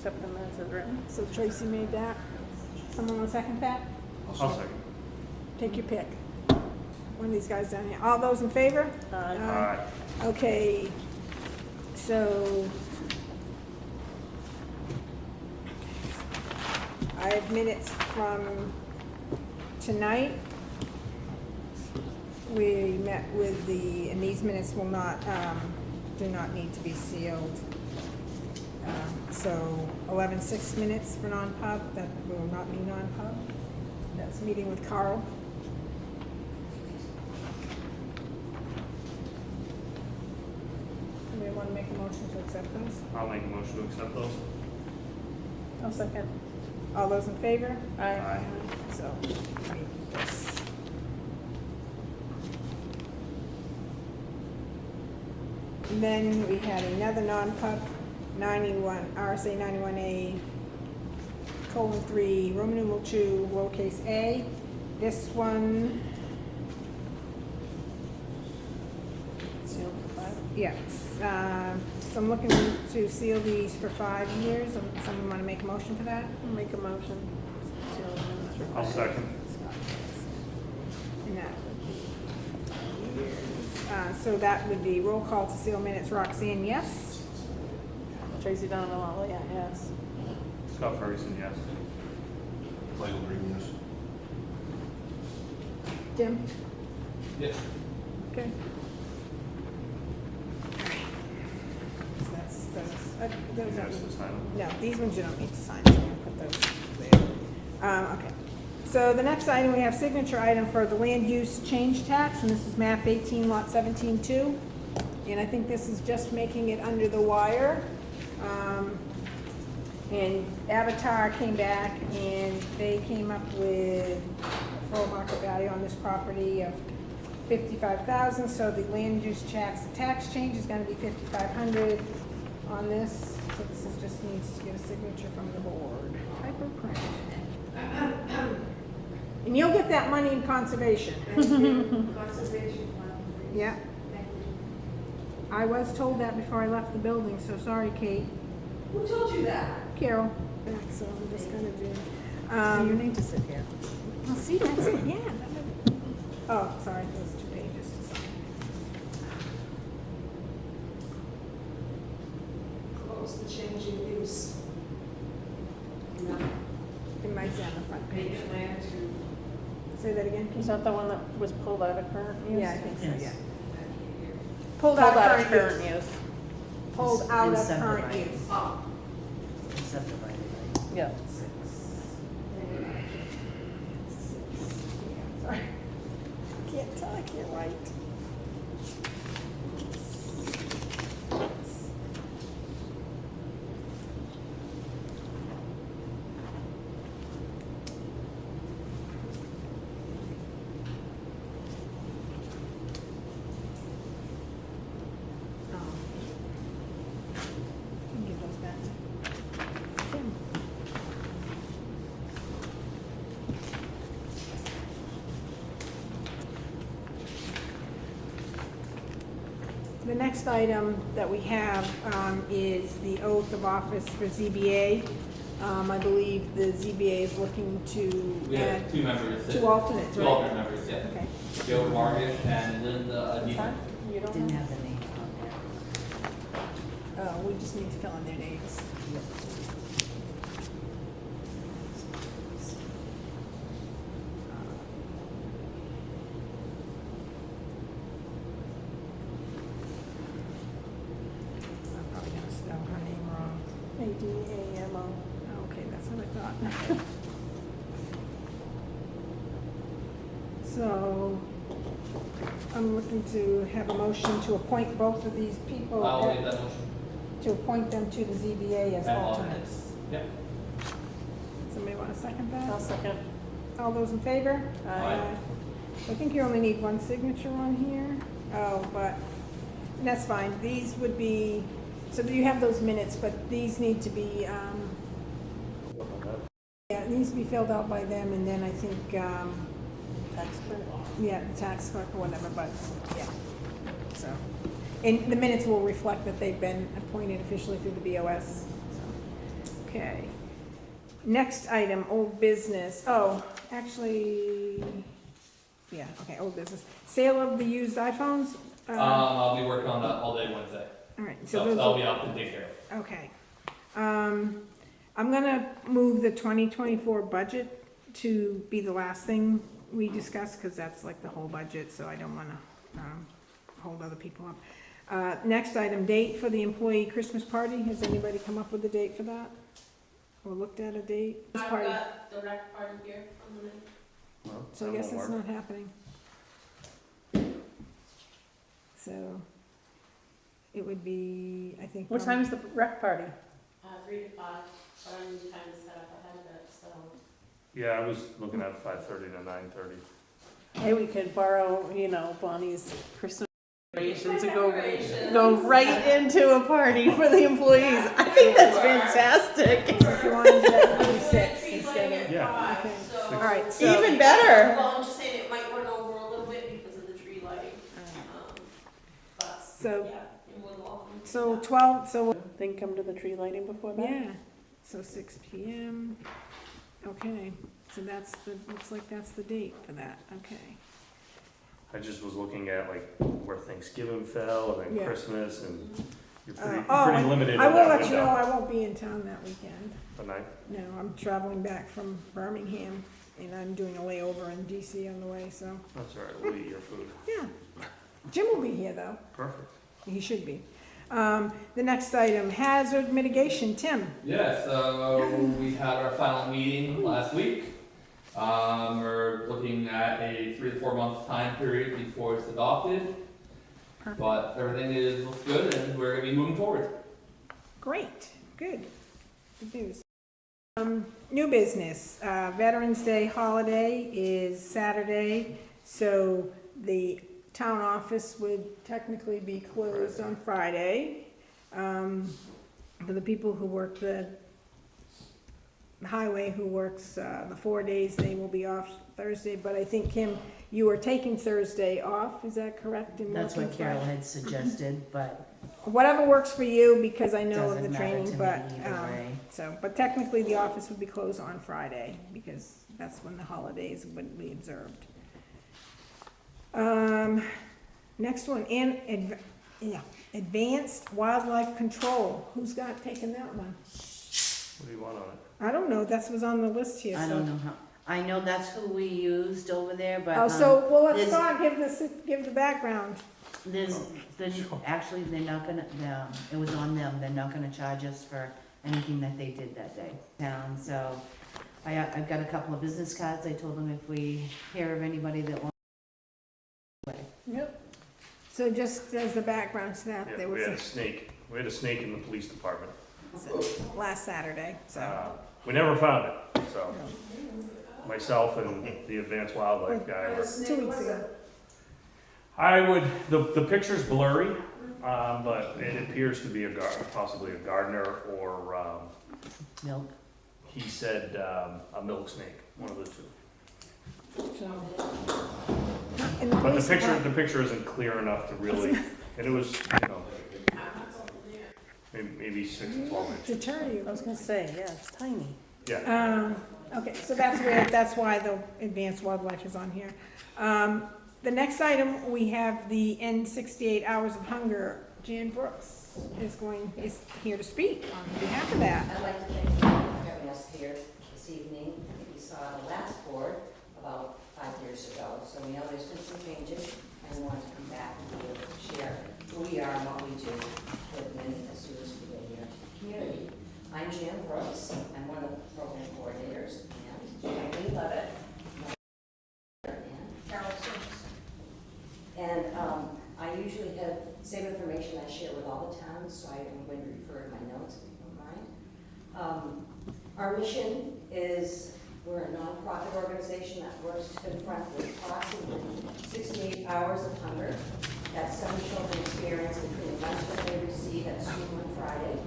accept them as written. So Tracy made that. Someone want to second that? I'll second. Take your pick. One of these guys down here. All those in favor? Aye. Okay, so I have minutes from tonight. We met with and these minutes will not, do not need to be sealed. So 11:06 minutes for non-pub, that will not be non-pub. That's meeting with Carl. Somebody want to make a motion to accept those? I'll make a motion to accept those. I'll second. All those in favor? Aye. So, read this. And then we had another non-pub, 91, RSA 91A, :3, Roman numeral 2, lowercase a. This one, Sealed for 5. yeah, so I'm looking to seal these for 5 years. Someone want to make a motion for that? I'll make a motion. Seal the minutes for I'll 5. second. And that would be years. So that would be roll call to seal minutes. Roxanne, yes? Tracy Donovan Lally, yes. Scott Ferguson, yes. Michael Green, yes. Jim? Yes. Okay. So that's, those Yes, are, to sign them. no, these ones you don't need to sign, so we'll put those there. Okay. So the next item, we have signature item for the land use change tax, and this is map 18, lot 17-2. And I think this is just making it under the wire. And Avatar came back and they came up with a full market value on this property of $55,000. So the land use tax change is gonna be $5,500 on this. So this is just needs to get a signature from the board. Type or print. And you'll get that money in conservation. Conservation fund. Yeah. Thank you. I was told that before I left the building, so sorry, Kate. Who told you that? Carol. So I'm just gonna do. You need to sit here. Well, see, that's it, yeah. Oh, sorry, those 2 pages to sign. Close the change in use. No. It might be on the front page. Vacant land to. Say that again, Is please. that the one that was pulled out of current use? Yeah, I think so, Yes. yeah. Pulled out of current use. Pulled out of And current subdivided. use. Oh. Subdivided. Yeah. Sorry. Can't tell, I can't write. Oh. Can give those back to Tim. The next item that we have is the oath of office for ZBA. I believe the ZBA is looking to We add have 2 members. 2 alternates, Two right? alternate members, yeah. Okay. Joe Vargas and Linda Adina. Sorry? You don't Didn't have? have the name on there. We just need to fill in their names. I'm probably gonna spell her name wrong. ADAMO. Okay, that's what I thought. So, I'm looking to have a motion to appoint both of these people. I'll make that motion. To appoint them to the ZBA as And alternates. Yep. Somebody want to second I'll that? second. All those in favor? Aye. I think you only need 1 signature on here. Oh, but, that's fine. These would be, so you have those minutes, but these need to be, yeah, it needs to be filled out by them, and then I think, Tax credit. yeah, the tax clerk or whatever, but, yeah. So, and the minutes will reflect that they've been appointed officially through the BOS. So, Okay. Next item, old business. Oh, actually, yeah, okay, old business. Sale of the used iPhones? I'll be working on that all day Wednesday. All right, So so those that'll are, be up and take care of. okay. I'm gonna move the 2024 budget to be the last thing we discuss, because that's like the whole budget, so I don't wanna, hold other people up. Next item, date for the employee Christmas party. Has anybody come up with a date for that? Or looked at a date? I've Party. got the rec party here on the ninth. Well, So I that guess won't it's work. not happening. So it would be, I think. What time is the rec party? 3 to 5, but I need time to set up ahead of it, so. Yeah, I was looking at 5:30 to 9:30. Hey, we could borrow, you know, Bonnie's Christmas decorations and Decorations. go right into a party for the employees. I think that's fantastic. So if you wanted to do that, it would be 6 instead of. Yeah. Okay. So. All right, so. Even better. Well, I'm just saying it might run over a little bit because of the tree lighting, but, So, yeah, you're more than welcome. to so that. 12, so, Then come to the tree lighting before that? yeah, so 6 PM. Okay, so that's the, looks like that's the date for that, okay. I just was looking at like where Thanksgiving fell and then Yeah. Christmas, and you're pretty, and limited in I will that let you know, window. I won't be in town that weekend. The ninth? No, I'm traveling back from Birmingham, and I'm doing a layover in DC on the way, so, That's all right, we'll eat your food. yeah. Jim will be here, though. Perfect. He should be. The next item, hazard mitigation. Tim? Yeah, so we had our final meeting last week. We're looking at a 3 to 4 month time period before it's adopted. Perfect. But everything looks good and we're gonna be moving forward. Great, good. Good news. New business, Veterans Day holiday is Saturday, so the town office would technically be closed on Friday. For the people who work the highway, who works the 4 days, they will be off Thursday, but I think, Kim, you are taking Thursday off, is that correct? And That's what working Carol Friday? had suggested, but Whatever works for you, because I know of doesn't the matter training, to me but, either way. so, but technically the office would be closed on Friday, because that's when the holidays would be observed. Next one, advanced wildlife control, who's got taken that one? What do you want on it? I don't know, that was on the list here, I so. don't know how, I know that's who we used over there, but, Oh, so, well, let's there's- start, give the background. there's, actually, they're not gonna, it was on them, they're not gonna charge us for anything that they did that day. So, I've got a couple of business cards, I told them if we hear of anybody that wants. Yep. So just as the background to that, Yeah, there we was had a snake. We had a snake in the police department. last Saturday, so. We never found it, so myself and the advanced wildlife guy were. 2 weeks ago. The picture's blurry, but it appears to be possibly a gardener or, Milk. he said, a milk snake, one of the two. And the But police department- the picture isn't clear enough to really, and it was, maybe 6 to 12 inches. deter you. I was gonna say, yeah, it's tiny. Yeah, Okay, so that's why the advanced wildlife is on here. The next item, we have the end 68 hours of hunger. Jan Brooks is here to speak on behalf of that. I'd like to thank you for having us here this evening. I think we saw the last board about 5 years ago, so we know there's been some changes, and we want to come back and be able to share who we are and what we do with many of the students we bring here to the community. I'm Jan Brooks, I'm one of the program coordinators, and Kathleen Levitt, and Carol Sims. And I usually have same information I share with all the towns, so I'm going to refer to my notes if you don't mind. Our mission is, we're a nonprofit organization that works to confront the approximately 68 hours of hunger that some children experience between the lunch that they receive at school on Friday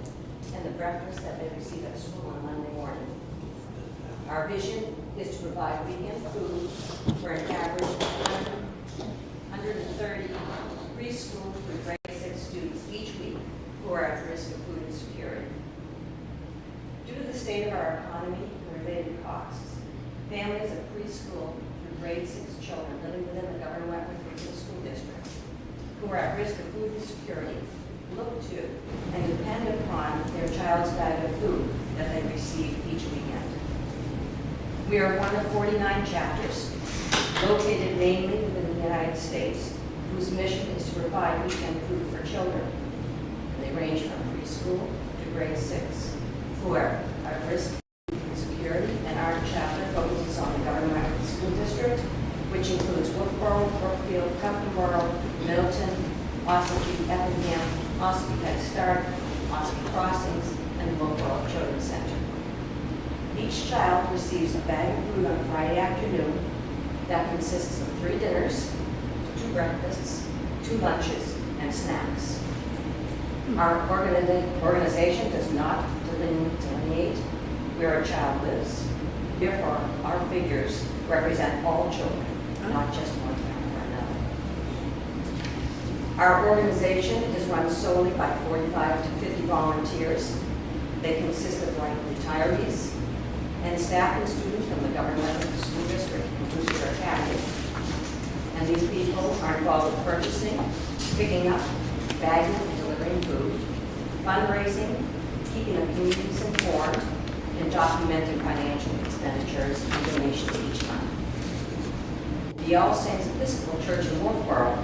and the breakfast that they receive at school on Monday morning. Our vision is to provide weekend food for an average of 130 preschool through grade 6 students each week who are at risk of food insecurity. Due to the state of our economy and related costs, families of preschool through grade 6 children living within the Governor Wentworth Regional School District who are at risk of food insecurity look to and depend upon their child's bag of food that they receive each weekend. We are one of 49 chapters located mainly within the United States whose mission is to provide weekend food for children. They range from preschool to grade 6 who are at risk of food insecurity, and our chapter focuses on the Governor Wentworth School District, which includes Wolfboro, Brookfield, Tuftonboro, Middleton, Ossipee, Effingham, Ossipee Head Start, Ossipee Crossings, and the Wolfboro Children's Center. Each child receives a bag of food on Friday afternoon that consists of 3 dinners, 2 breakfasts, 2 lunches, and snacks. Our organization does not delineate where a child lives. Therefore, our figures represent all children, not just one parent or another. Our organization is run solely by 45 to 50 volunteers. They consist of retirees and staff and students from the Governor Wentworth School District and Booster Academy. And these people are involved with purchasing, picking up, bagging, and delivering food, fundraising, keeping the communities informed, and documenting financial expenditures and donations each month. The All Saints Episcopal Church in Wolfboro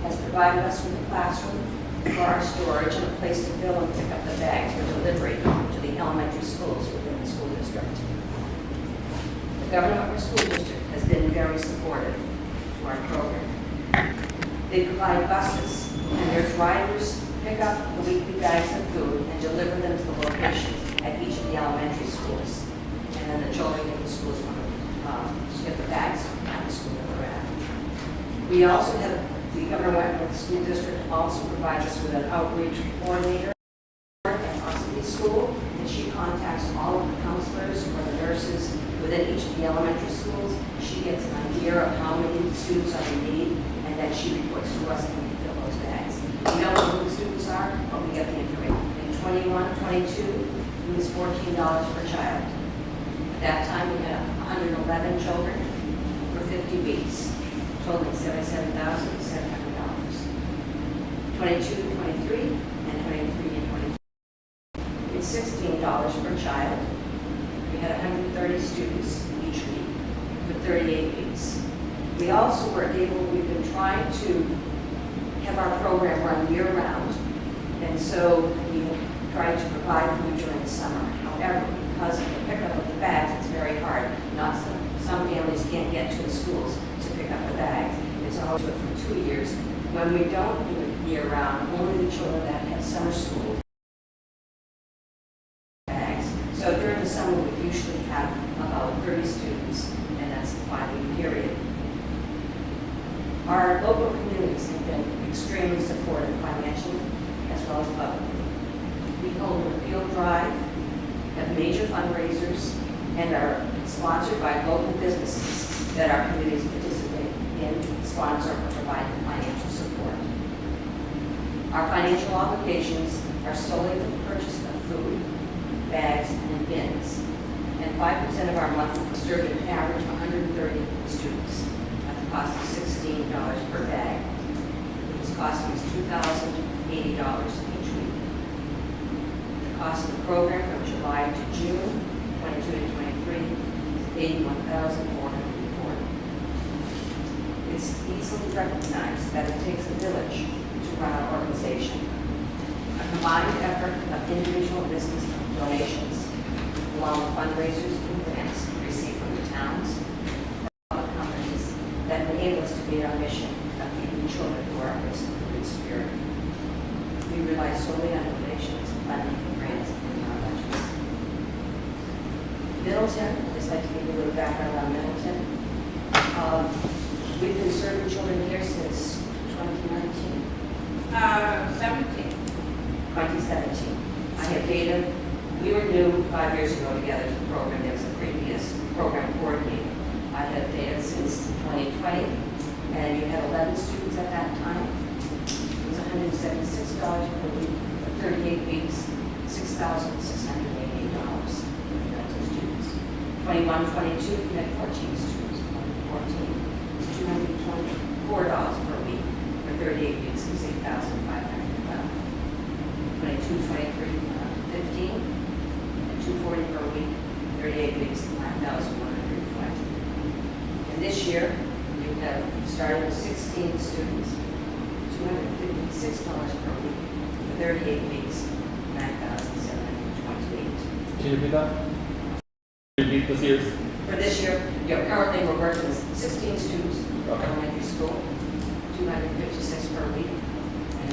has provided us with a classroom for our storage and a place to fill and pick up the bags for delivery to the elementary schools within the school district. The Governor Wentworth School District has been very supportive to our program. They provide buses and their drivers pick up the weekly bags of food and deliver them to the locations at each of the elementary schools. And then the children in the schools want to get the bags at the school that they're at. We also have the Governor Wentworth School District also provides us with an outreach coordinator at Ossipee School, and she contacts all of the counselors or the nurses within each of the elementary schools. She gets an idea of how many students are in need, and then she reports to us and we fill those bags. We don't know who the students are, but we get the information. In 21-22, it was $14 per child. At that time, we had 111 children for 50 weeks, totaling $77,700. 22-23, and 23 and 24. It's $16 per child. We had 130 students each week for 38 weeks. We also we've been trying to have our program run year-round, and so we tried to provide food during the summer. However, because of the pickup of the bags, it's very hard. Some families can't get to the schools to pick up the bags. It's all do it for 2 years. When we don't do it year-round, only the children that have summer school bags. So during the summer, we usually have about 30 students, and that's the 5-week period. Our local communities have been extremely supportive financially as well as publicly. We hold an appeal drive, have major fundraisers, and are sponsored by local businesses that our communities participate in, sponsor, or provide financial support. Our financial obligations are solely for the purchase of food, bags, and bins, and 5% of our monthly distributed average 130 students at the cost of $16 per bag. It is costing us $2,080 each week. The cost of the program from July to June 22 and 23 is $81,440. It's easily recognized that it takes a village to run our organization. A combined effort of individual business donations, along with fundraisers and grants received from the towns and other companies that enable us to meet our mission of feeding children who are at risk of food insecurity. We rely solely on donations, funding, grants, and our budgets. Middleton, I'd just like to give you a little background on Middleton. We've been serving children here since 2019. 2017. I have data. We were new 5 years ago together to the program. There was a previous program coordinator. I have data since 2020, and you had 11 students at that time. It was $176 per week for 38 weeks, $6,688. 21, 22, we had 14 students, 14. It's $224 per week for 38 weeks is $8,512. 22, 23, 15, and $240 per week, 38 weeks, $9,120. And this year, you have started with 16 students, $256 per week for 38 weeks, $9,728. Can you repeat that? Repeat this year's? For this year, currently we're working with 16 students in Okay. elementary school, 256 per week. And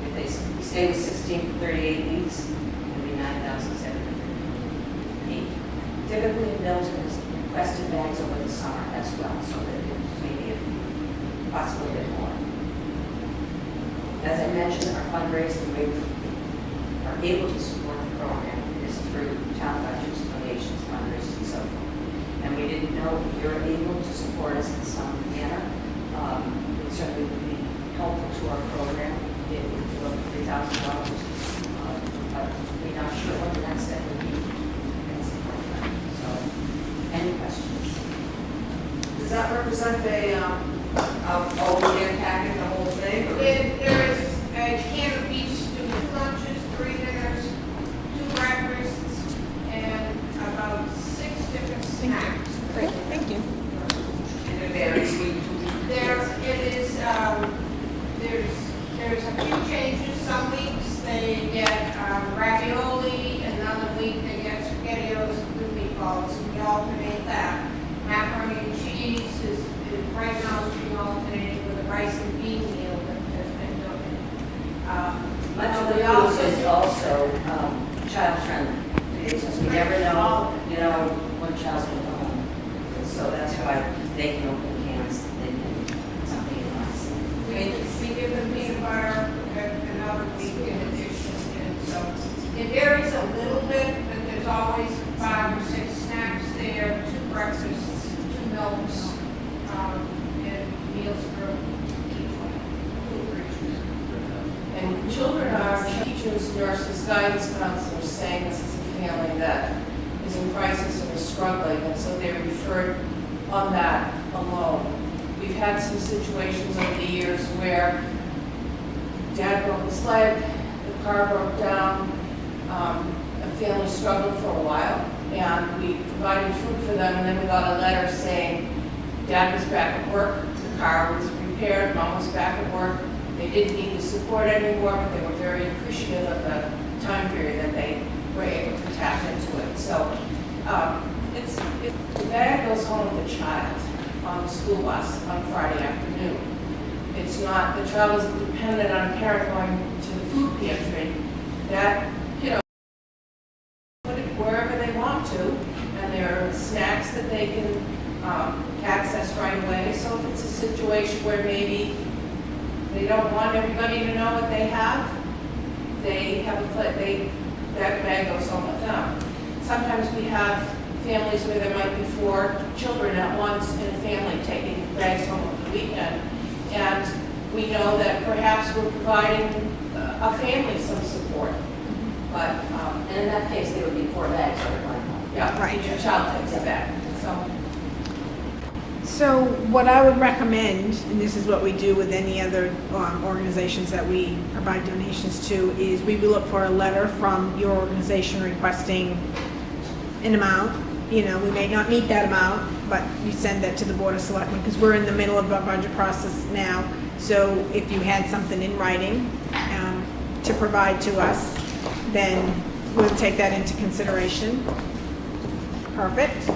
if they stay with 16 for 38 weeks, it'll be 9,708. Typically, Middleton has requested bags over the summer as well, so that it may be possibly a bit more. As I mentioned, our fundraising, we are able to support the program is through town budgets, donations, fundraisers, and so forth. And we didn't know if you're able to support us in some manner. It certainly would be helpful to our program. It would be over $3,000. But we're not sure what the next step would be. So, any questions? Does that represent a all-year packet, the whole thing? Or There is a can of each student, 2 lunches, 3 dinners, 2 breakfasts, and about 6 different snacks. Great, thank you. and it varies week to week? There's a few changes. Some weeks they get ravioli, another week they get SpaghettiOs and meatballs, and we alternate that. Macaroni and cheese is right now is being alternated with a rice and bean meal that has been donated. Much of we the also food is also child-friendly. Because we never know, when child's going to go home. So that's why they can open cans, they can something else. We give them peanut butter another week in addition, and so it varies a little bit, but there's always 5 or 6 snacks there, 2 breakfasts, 2 milks, and meals for each one, food for each one. And children are teachers, nurses, guidance counselors saying this is a family that is in crisis and is struggling, and so they're referred on that alone. We've had some situations over the years where dad broke his leg, the car broke down, a family struggled for a while, and we provided food for them, and then we got a letter saying dad was back at work, the car was repaired, mom was back at work. They didn't need the support anymore, but they were very appreciative of the time period that they were able to tap into it. So the dad goes home with the child on the school bus on Friday afternoon. It's not, the child isn't dependent on a parent going to the food pantry. That, put it wherever they want to, and there are snacks that they can access right away. So if it's a situation where maybe they don't want everybody to know what they have, they have that bag goes home with them. Sometimes we have families where there might be 4 children at once in a family taking bags home over the weekend. And we know that perhaps we're providing a family some support. But, And in that case, there would be 4 bags that are going home. yeah, Right. each child takes a bag. So what I would recommend, and this is what we do with any other organizations that we provide donations to, is we will look for a letter from your organization requesting an amount. We may not meet that amount, but you send that to the Board of Selectmen, because we're in the middle of our budget process now. So if you had something in writing to provide to us, then we'll take that into consideration. Perfect.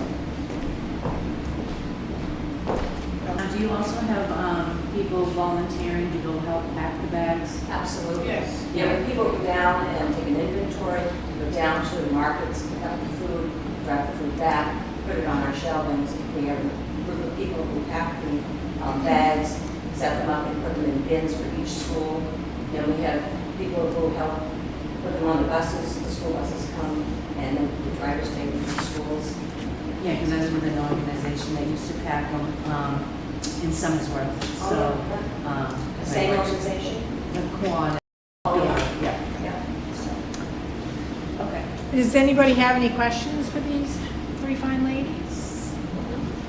Do you also have people volunteering to go help pack the bags? Absolutely. Yes. Yeah, when people go down and take an inventory, go down to the markets, pick up the food, drive the food back, put it on our shelvings. We have a group of people who pack the bags, set them up and put them in bins for each school. We have people who help put them on the buses, the school buses come, and then the drivers take them to schools. Yeah, because I was with an organization that used to pack them in Summersworth, so. The same organization? The Quad. Oh, yeah. Okay. Does anybody have any questions for these 3 fine ladies?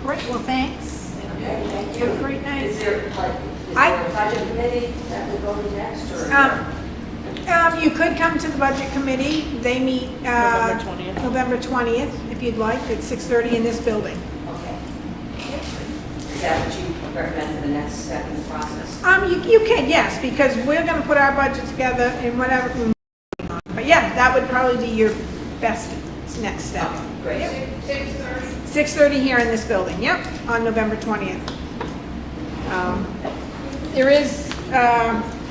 Great, well, thanks. Okay, thank Have a you. great night. Is there, like, is I- there a budget committee that will go to next, or? You could come to the budget committee. They meet, November 20th. November 20th, if you'd like, at 6:30 in this building. Okay. Is that what you recommend for the next step in the process? You can, yes, because we're gonna put our budget together and whatever. But yeah, that would probably be your best next step. Great. 6:30 here in this building, yep, on November 20th. There is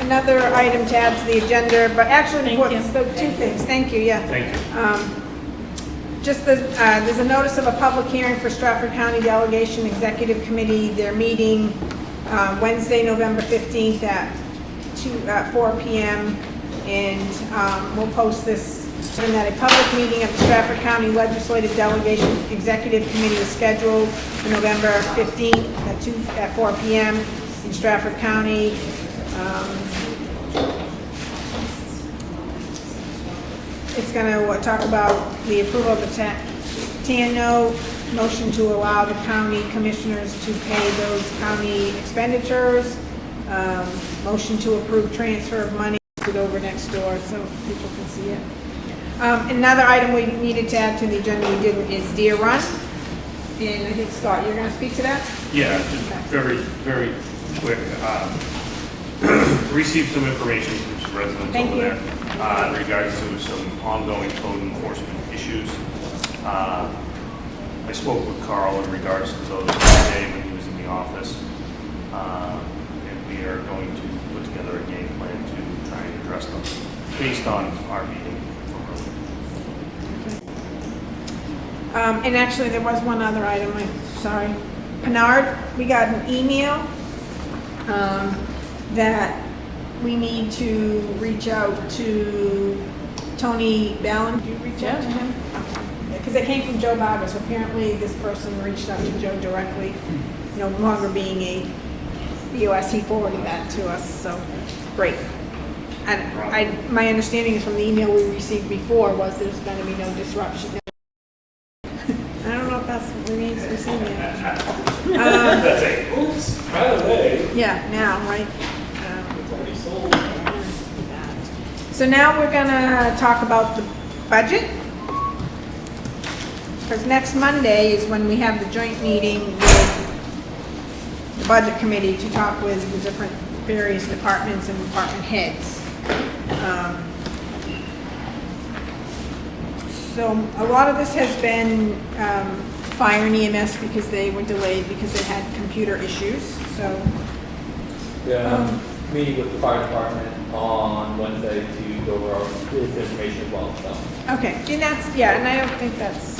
another item to add to the agenda, but actually, Thank you. so two things, thank you, yeah. Thank you. Just there's a notice of a public hearing for Stratford County Delegation Executive Committee. They're meeting Wednesday, November 15th at 4 p.m. And we'll post this, and that a public meeting of the Stratford County Legislative Delegation Executive Committee is scheduled for November 15th at 4 p.m. in Stratford County. It's going to talk about the approval of the TANO, motion to allow the county commissioners to pay those county expenditures, motion to approve transfer of money over next door so people can see it. Another item we needed to add to the agenda we didn't is Deer Run. And I think, Scott, you're going to speak to that? Yeah, just very, very quick. Received some information from some residents Thank over you. there in regards to some ongoing code enforcement issues. I spoke with Carl in regards to those today when he was in the office. And we are going to put together a game plan to try and address them based on our meeting. And actually, there was one other item, sorry. Pinard, we got an email that we need to reach out to Tony Ballin. Did you reach out to him? Because it came from Joe Barber, so apparently this person reached out to Joe directly, no longer being a BOS, he forwarded that to us, so, great. And my understanding is from the email we received before was there's going to be no disruption. I don't know if that's what remains to be seen yet. That's a, oops, by the way. Yeah, now, right? So now we're gonna talk about the budget. Because next Monday is when we have the joint meeting with the budget committee to talk with the different various departments and department heads. So a lot of this has been fire and EMS because they were delayed because they had computer issues, so. Yeah, meeting with the fire department on Wednesday to go over this information as well, so. Okay, and that's, yeah, and I don't think that's,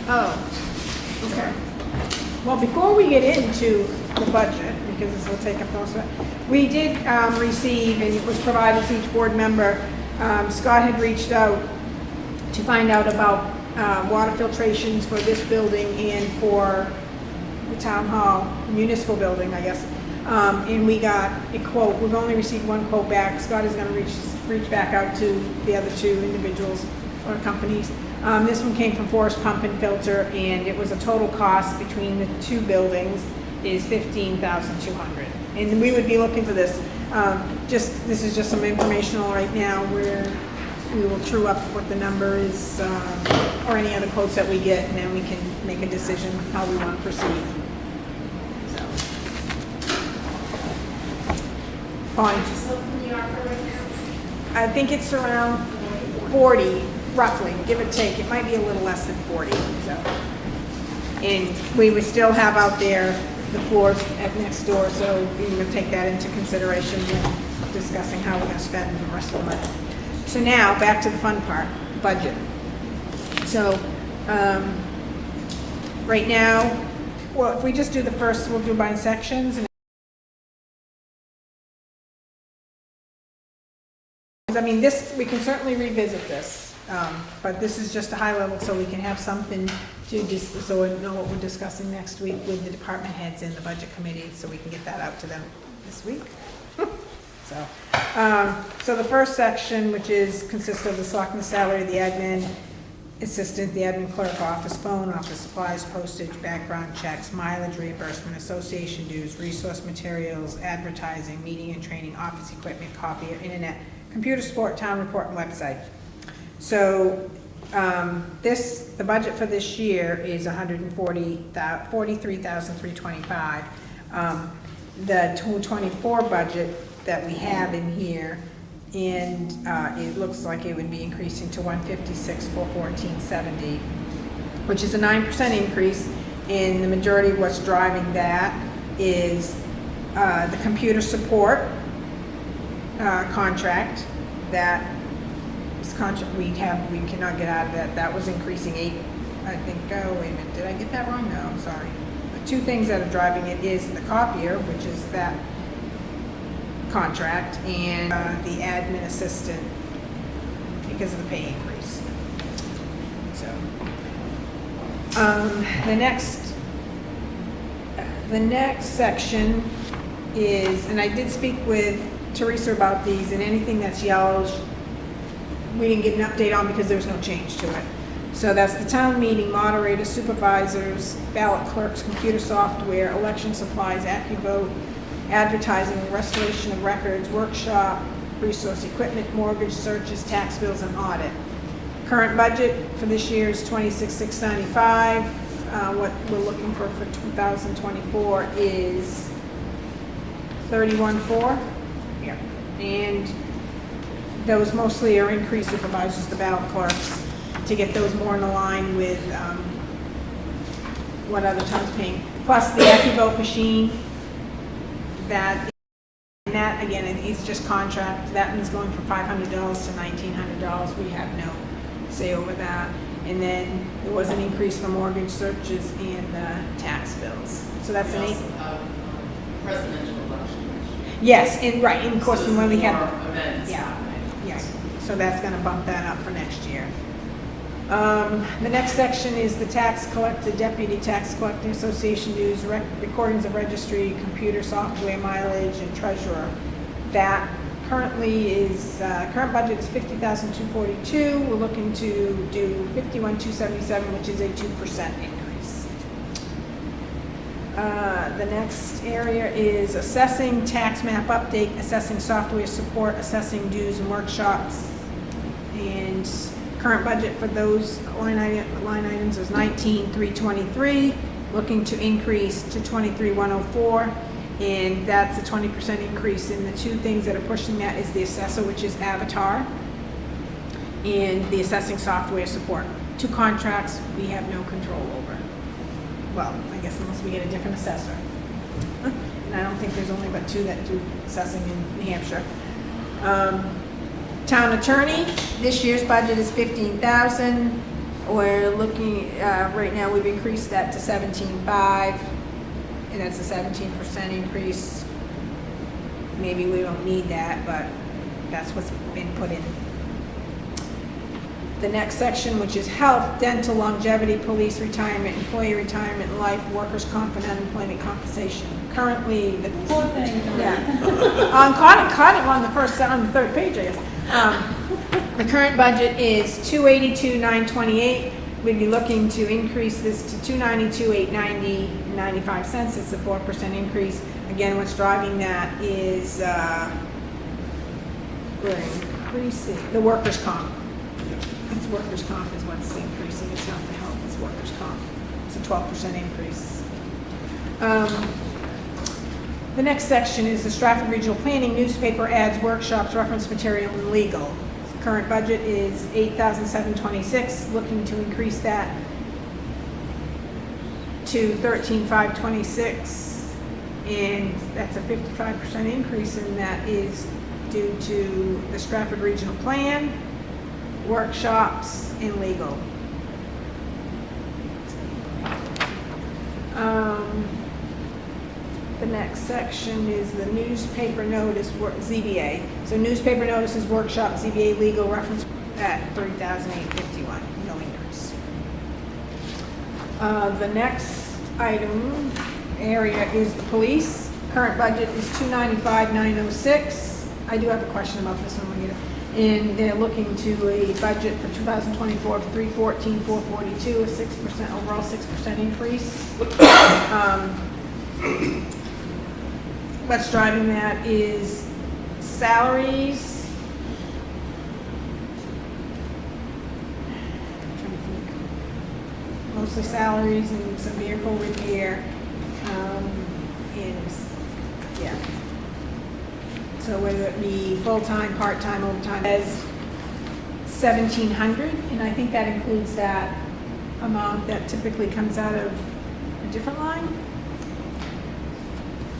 oh, okay. Well, before we get into the budget, because this will take up most of it, we did receive, and it was provided to each board member, Scott had reached out to find out about water filtrations for this building and for the town hall, municipal building, I guess. And we got a quote. We've only received one quote back. Scott is going to reach back out to the other two individuals or companies. This one came from Forest Pump and Filter, and it was a total cost between the two buildings is $15,200. And we would be looking for this. This is just some informational right now where we will true up what the number is, or any other quotes that we get, and then we can make a decision how we want to proceed. So. Fine. I think it's around 40, roughly, give or take. It might be a little less than 40. So. And we would still have out there the floors at next door, so we would take that into consideration when discussing how we're going to spend the rest of the money. So now, back to the fun part, budget. So, right now, well, if we just do the first, we'll do by sections. I mean, this, we can certainly revisit this, but this is just a high level so we can have something to just, so we know what we're discussing next week with the department heads in the budget committee, so we can get that out to them this week. So the first section, which consists of the selectmen's salary, the admin, assistant, the admin clerk, office phone, office supplies, postage, background checks, mileage reimbursement, association dues, resource materials, advertising, meeting and training, office equipment, copier, internet, computer support, town report, and website. So, the budget for this year is $43,325. The 2024 budget that we have in here, and it looks like it would be increasing to $156,414.70, which is a 9% increase. And the majority of what's driving that is the computer support contract. That is contract we cannot get out of that. That was increasing wait a minute, did I get that wrong? No, I'm sorry. The two things that are driving it is the copier, which is that contract, and the admin assistant because of the pay increase. So, the next section is, and I did speak with Teresa about these, and anything that's yellow, we didn't get an update on because there's no change to it. So that's the town meeting, moderators, supervisors, ballot clerks, computer software, election supplies, AccuVote, advertising, restoration of records, workshop, resource equipment, mortgage searches, tax bills, and audit. Current budget for this year is $26,695. What we're looking for 2024 is $31,400. Yeah. And those mostly are increased supervisors, the ballot clerks, to get those more in line with what other towns paying. Plus the AccuVote machine, that again, it's just contract. That one's going from $500 to $1,900. We have no say over that. And then there was an increase for mortgage searches and tax bills. So that's an eight. Presidential election. Yes, and right, and of course, So when we had events. yeah. So that's going to bump that up for next year. The next section is the tax collector, deputy tax collector, association dues, recordings of registry, computer software, mileage, and treasurer. That currently is, current budget is $50,242. We're looking to do $51,277, which is a 2% increase. The next area is assessing, tax map update, assessing software support, assessing dues and workshops. And current budget for those line items is $19,323, looking to increase to $23,104, and that's a 20% increase. And the two things that are pushing that is the assessor, which is Avatar, and the assessing software support. Two contracts we have no control over. Well, I guess unless we get a different assessor. And I don't think there's only but two that do assessing in New Hampshire. Town attorney, this year's budget is $15,000. We're looking, right now we've increased that to $17,500, and that's a 17% increase. Maybe we don't need that, but that's what's been put in. The next section, which is health, dental, longevity, police retirement, employee retirement, life, workers' comp, and unemployment compensation. Currently, the caught it on the third page, I guess. The current budget is $282,928. We'd be looking to increase this to $292,890.95. It's a 4% increase. Again, what's driving that is we're increasing the workers' comp. It's workers' comp is what's increasing. It's not the health. It's workers' comp. It's a 12% increase. The next section is the Stratford Regional Planning, newspaper ads, workshops, reference material, and legal. Current budget is $8,726, looking to increase that to $13,526, and that's a 55% increase, and that is due to the Stratford Regional Plan, workshops, and legal. The next section is the newspaper notice, ZBA. So newspaper notices, workshop, ZBA, legal, reference at $3,851, no increase. The next item area is the police. Current budget is $295,906. I do have a question about this one. And they're looking to a budget for 2024 of 314, 442, a 6%, overall 6% increase. What's driving that is salaries. Mostly salaries and some vehicle repair. And, yeah. So whether it be full-time, part-time, overtime, as 1,700, and I think that includes that amount that typically comes out of a different line.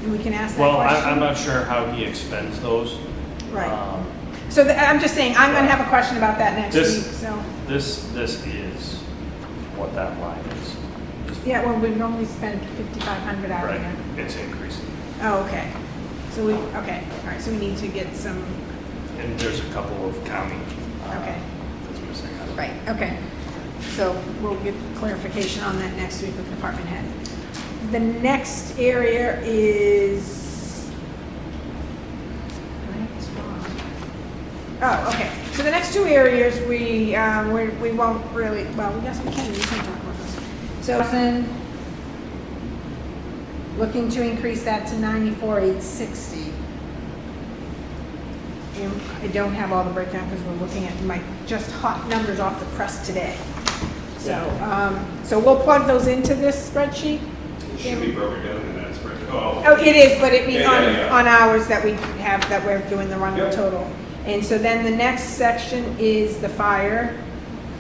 And we can ask that Well, question. I'm not sure how he expends those. Right. Um, So I'm just saying, I'm gonna have a question about that next week, This- so. This is what that line is. Yeah, well, we've only spent 5,500 out of Right, there. it's increasing. Oh, okay. So okay, all right, so we need to get some, And there's a couple of county. Okay. That's missing out. right, okay. So we'll get clarification on that next week with department head. The next area is, did I have this wrong? Oh, okay. So the next two areas, we won't really, well, yes, we can talk about this. So, looking to increase that to 94,860. And I don't have all the breakdown because we're looking at my just hot numbers off the press today. So we'll plug those into this spreadsheet. It should be broken down in that spreadsheet. Oh, Oh, it is, but it means Yeah. on hours that we have, that we're doing the run Yep. total. And so then the next section is the fire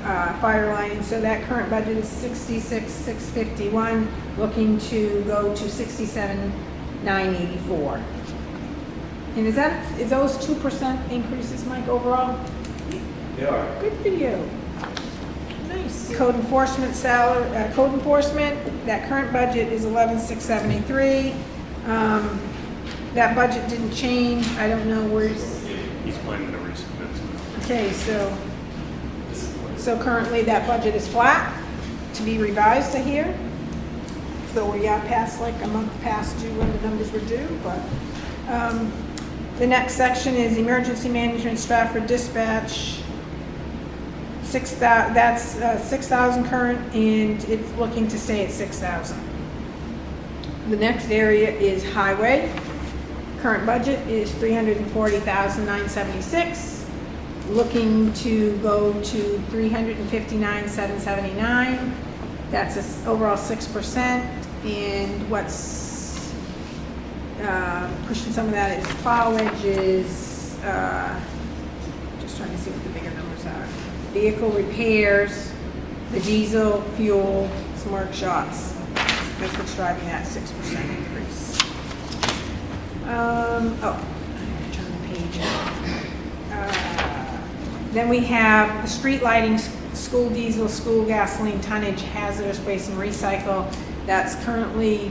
line. And so that current budget is 66,651, looking to go to 67,984. And is those 2% increases, Mike, overall? they are. Good for you. Nice. Code enforcement code enforcement, that current budget is 11,673. That budget didn't change. I don't know where's, He's planning to resubmit. okay, so currently that budget is flat to be revised to here. So we got past, like a month past due when the numbers were due, but, the next section is emergency management Stratford dispatch. That's 6,000 current, and it's looking to stay at 6,000. The next area is highway. Current budget is 340,976. Looking to go to 359,779. That's overall 6%. And what's pushing some of that is plow edges. Just trying to see what the bigger numbers are. Vehicle repairs, the diesel, fuel, some workshops. That's what's driving that 6% increase. I'm turn the page. Then we have the street lighting, school diesel, school gasoline tonnage, hazardous waste and recycle. That's currently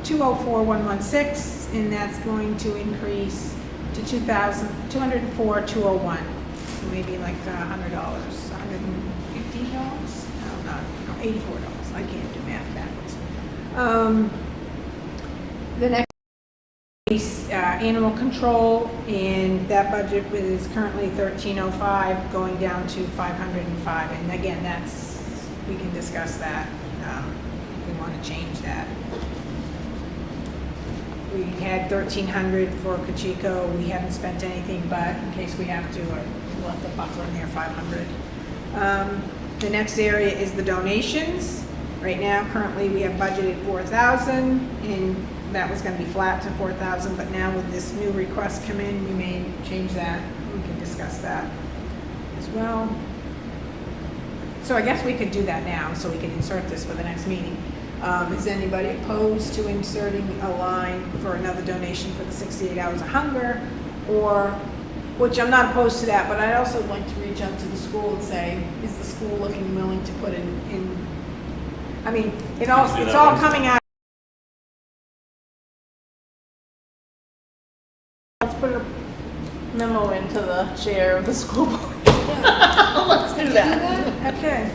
204,116, and that's going to increase to 204,201. So maybe like $100, $150? No, $84. I can't do math backwards. The next is animal control, and that budget is currently 1,305, going down to 505. And again, we can discuss that if we want to change that. We had 1,300 for Kachiko. We haven't spent anything, but in case we have to, we'll have the buffer in there, 500. The next area is the donations. Right now, currently, we have budgeted 4,000, and that was going to be flat to 4,000. But now with this new request come in, we may change that. We can discuss that as well. So I guess we could do that now, so we can insert this for the next meeting. Is anybody opposed to inserting a line for another donation for the 68 hours of hunger? Or, which I'm not opposed to that, but I'd also like to reach out to the school and say, is the school looking willing to put in I mean, it's all coming out. Let's put a memo into the chair of the school board. Let's do that. Okay.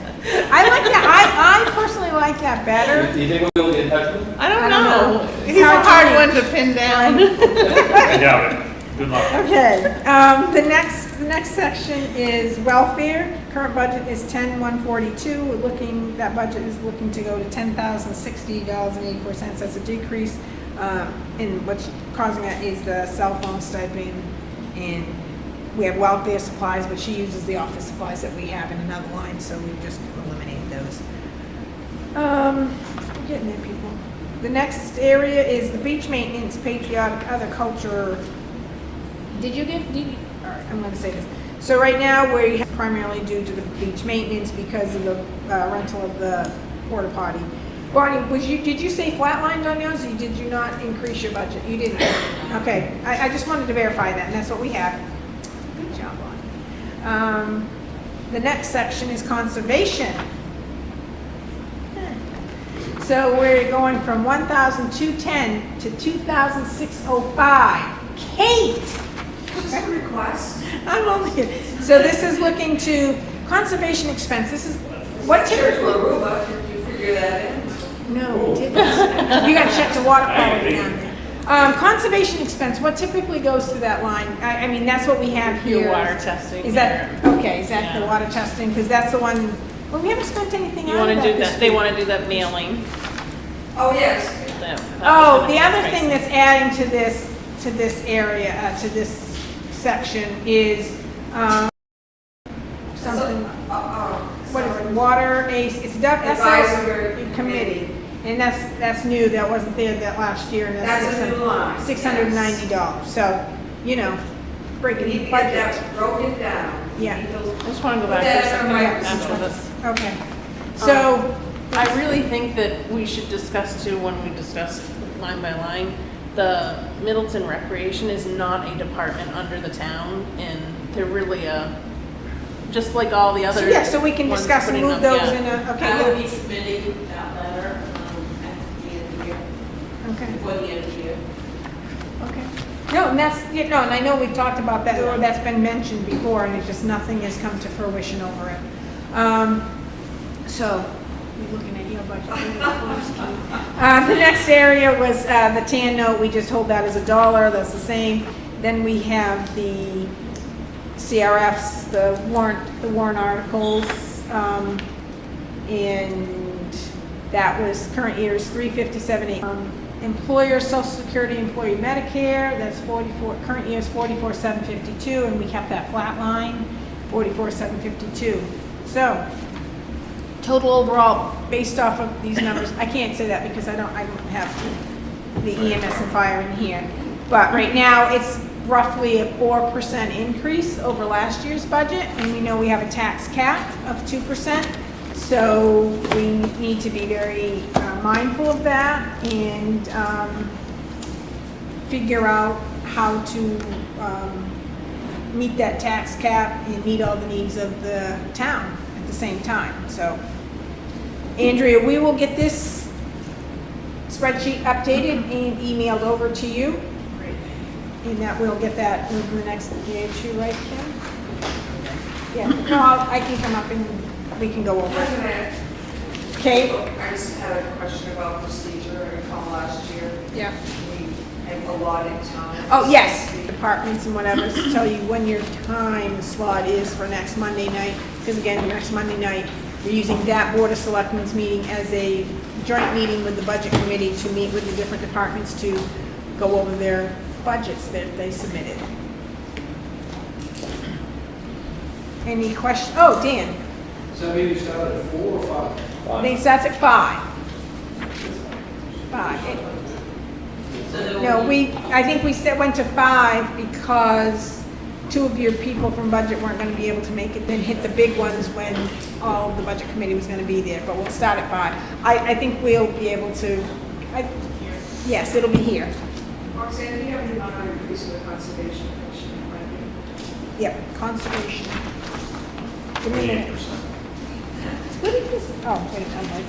I like that. I personally like that better. Do you think we'll get in touch with him? I don't I don't know. know. He's a hard one to pin down. I doubt it. Good luck. Okay, the next section is welfare. Current budget is 10,142. We're looking, that budget is looking to go to $10,060.84. That's a decrease. And what's causing that is the cell phone stipend, and we have welfare supplies, but she uses the office supplies that we have in another line, so we just eliminated those. We're getting there, people. The next area is the beach maintenance, patriotic, other culture. All right, I'm gonna say this. So right now, we have primarily due to the beach maintenance because of the rental of the porta potty. Bonnie, did you say flatlined on yours, or did you not increase your budget? You didn't? Okay, I just wanted to verify that, and that's what we have. Good job, Bonnie. The next section is conservation. So we're going from 1,210 to 2,605. Kate! Just a request. I'm only kidding. So this is looking to conservation expense. This is, what typically? Aruba, did you figure that in? No, we didn't. You gotta check the water quality down there. Conservation expense, what typically goes through that line? I mean, that's what we have here. Your water testing. Is that, okay, is that Yeah. the water testing? Because that's the one, well, we haven't spent anything You out wanna of do that this that, they week. wanna do that mailing. Oh, yes. That Oh, was the gonna other be thing pricey. that's adding to this area, to this section is, something, what is it, water, it's Advisory committee. And that's new, that wasn't there that last year, and That's a new line. $690, so, you know, We breaking need the to get budget. that broken down. Yeah. We need those- I just wanna go Put back that for a in second our after microphone. this. Okay, so, I really think that we should discuss too, when we discuss line by line, the Middleton Recreation is not a department under the town, and they're really just like all the other. yeah, so we can ones discuss and putting move them- those yeah. in a, I okay, will be submitting that letter, at the end of the year, okay, before the end of the year. okay. No, and that's, you know, and I know we've talked about that, or that's been mentioned before, and it's just nothing has come to fruition over it. So, we're looking at your budget. The next area was the TAN note, we just hold that as $1, that's the same. Then we have the CRFs, the warrant articles, and that was, current year is $357.8. Employer Social Security, employee Medicare, that's 44, current year is 44,752, and we kept that flat line, 44,752. So, total overall, based off of these numbers, I can't say that because I don't have the EMS and fire in here. But right now, it's roughly a 4% increase over last year's budget, and we know we have a tax cap of 2%. So we need to be very mindful of that and figure out how to meet that tax cap and meet all the needs of the town at the same time. So, Andrea, we will get this spreadsheet updated and emailed over to you. And that we'll get that in the next day or two, right, Kim? Yeah, no, I can come up and we can go over it. Okay? I just had a question about procedure. I recall last year, Yeah. we had allotted time. Oh, yes, departments and whatever, to tell you when your time slot is for next Monday night. Because again, next Monday night, we're using that Board of Selectmen's meeting as a joint meeting with the Budget Committee to meet with the different departments to go over their budgets that they submitted. Any questions? Oh, Dan. Does that mean you start at 4 or 5? They starts at 5. 5. No, I think we went to 5 because 2 of your people from budget weren't gonna be able to make it, then hit the big ones when all of the budget committee was gonna be there, but we'll start at 5. I think we'll be able to, yes, it'll be here. Roxanne, do you have the amount of increase in the conservation commission? Yep, conservation. Give me a minute. 28%. What is this? Oh, wait, I'm like.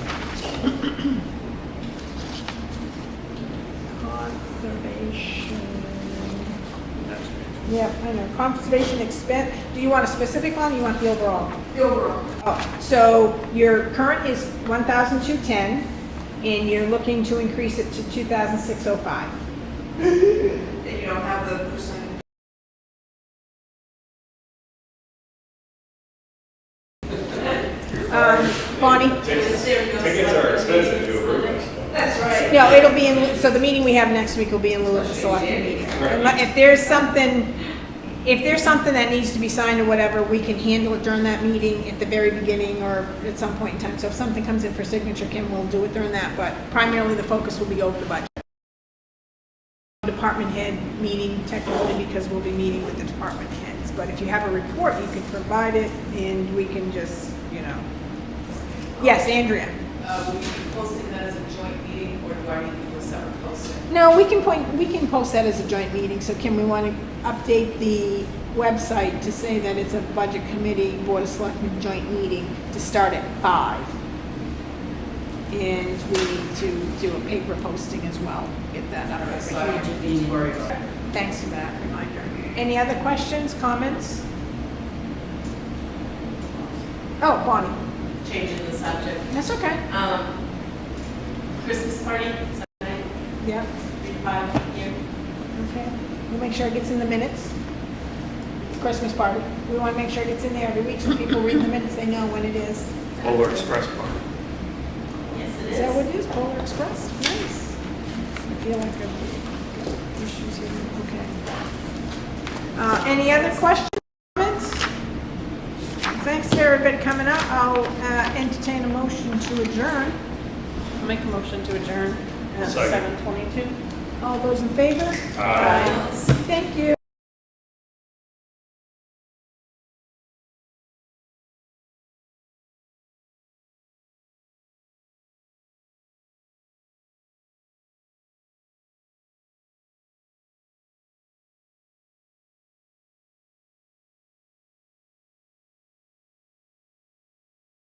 Conservation. Next page. Yep, I know, conservation expense, do you want a specific one, or you want the overall? The overall. Oh, so your current is 1,210, and you're looking to increase it to 2,605. And you don't have the percentage expensive to approve. That's right. No, it'll be in, so the meeting we have next week will be in lieu of the selectmen meeting. If there's something that needs to be signed or whatever, we can handle it during that meeting at the very beginning or at some point in time. So if something comes in for signature, Kim will do it during that, but primarily the focus will be over the budget. Department head meeting technically because we'll be meeting with the department heads. But if you have a report, you can provide it and we can just, Yes, Andrea. Will you be posting that as a joint meeting, or do I need to do a separate posting? No, we can post that as a joint meeting. So Kim, we want to update the website to say that it's a budget committee, board of selectmen joint meeting to start at 5. And we need to do a paper posting as well, get that up. So I don't need to worry about it. Thanks for that reminder. Any other questions, comments? Oh, Bonnie, Changing the subject. that's okay. Christmas party, Sunday, Yeah, 3 to 5 here. okay. We'll make sure it gets in the minutes. Christmas party. We want to make sure it gets in there every week so people read the minutes, they know when it is. Polar Express Park. Yes, it Is that what it is, Polar Express? Nice. I feel like I've got issues here, okay. Any other questions, comments? Thanks to everybody coming up. I'll entertain a motion to adjourn. I'll make a motion to adjourn at Second. 7:22. All those in favor? Aye. Thank you.